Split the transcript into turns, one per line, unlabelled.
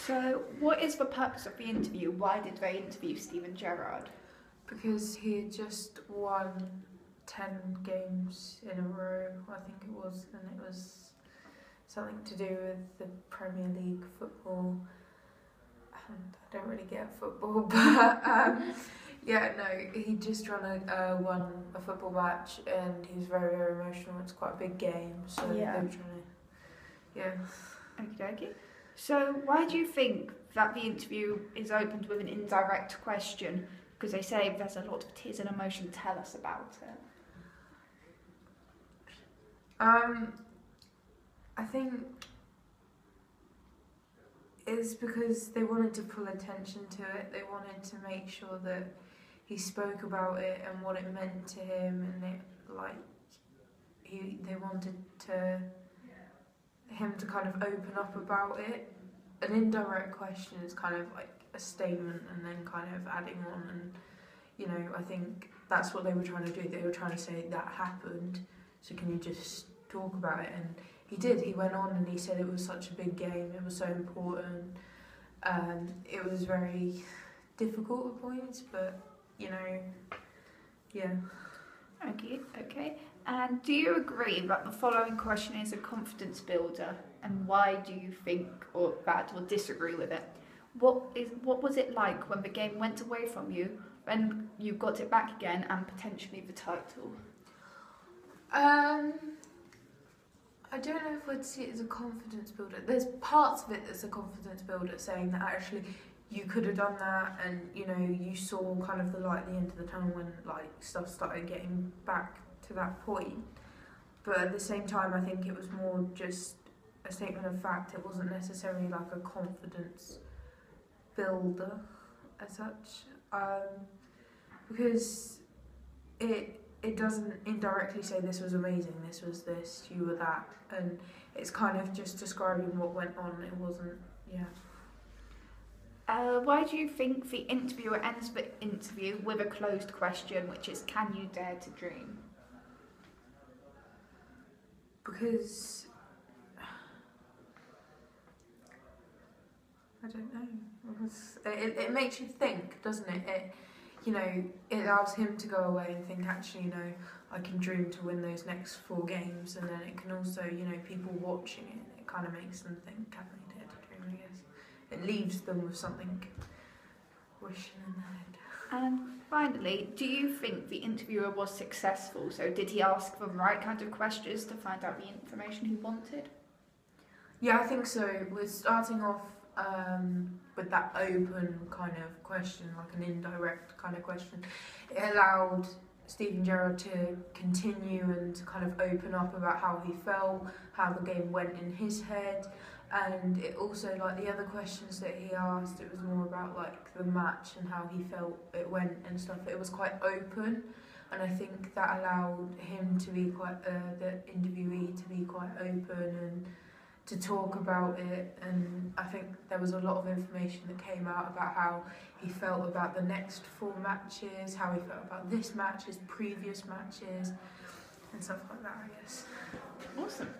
So, what is the purpose of the interview? Why did they interview Steven Gerrard?
Because he had just won 10 games in a row, I think it was, and it was something to do with the Premier League football. And I don't really get football, but yeah, no, he just won a football match, and he was very, very emotional. It's quite a big game, so
Yeah.
they were trying to, yeah.
Okie dokie. So, why do you think that the interview is opened with an indirect question? Because they say there's a lot of tears and emotion. Tell us about it.
I think it's because they wanted to pull attention to it. They wanted to make sure that he spoke about it and what it meant to him, and they wanted him to kind of open up about it. An indirect question is kind of like a statement and then kind of adding on, and I think that's what they were trying to do. They were trying to say that happened, so can you just talk about it? And he did. He went on and he said it was such a big game, it was so important, it was very difficult at points, but yeah.
Okay. And do you agree that the following question is a confidence builder? And why do you think or disagree with it? What was it like when the game went away from you, when you got it back again, and potentially the title?
I don't know if I'd see it as a confidence builder. There's parts of it that's a confidence builder, saying that actually you could have done that, and you saw kind of the light at the end of the tunnel when stuff started getting back to that point. But at the same time, I think it was more just a statement of fact. It wasn't necessarily like a confidence builder as such, because it doesn't indirectly say this was amazing, this was this, you were that, and it's kind of just describing what went on. It wasn't, yeah.
Why do you think the interviewer ends the interview with a closed question, which is, can you dare to dream?
Because I don't know. It makes you think, doesn't it? It allows him to go away and think, actually, I can dream to win those next 4 games, and then it can also, people watching it kind of makes them think, can they dare to dream, I guess. It leaves them with something wishing in their head.
And finally, do you think the interviewer was successful? So did he ask the right kind of questions to find out the information he wanted?
Yeah, I think so. We're starting off with that open kind of question, like an indirect kind of question. It allowed Steven Gerrard to continue and to kind of open up about how he felt, how the game went in his head, and it also, the other questions that he asked, it was more about the match and how he felt it went and stuff. It was quite open, and I think that allowed him to be the interviewee to be quite open and to talk about it. And I think there was a lot of information that came out about how he felt about the next 4 matches, how he felt about this match, his previous matches, and stuff like that, I guess.
Awesome.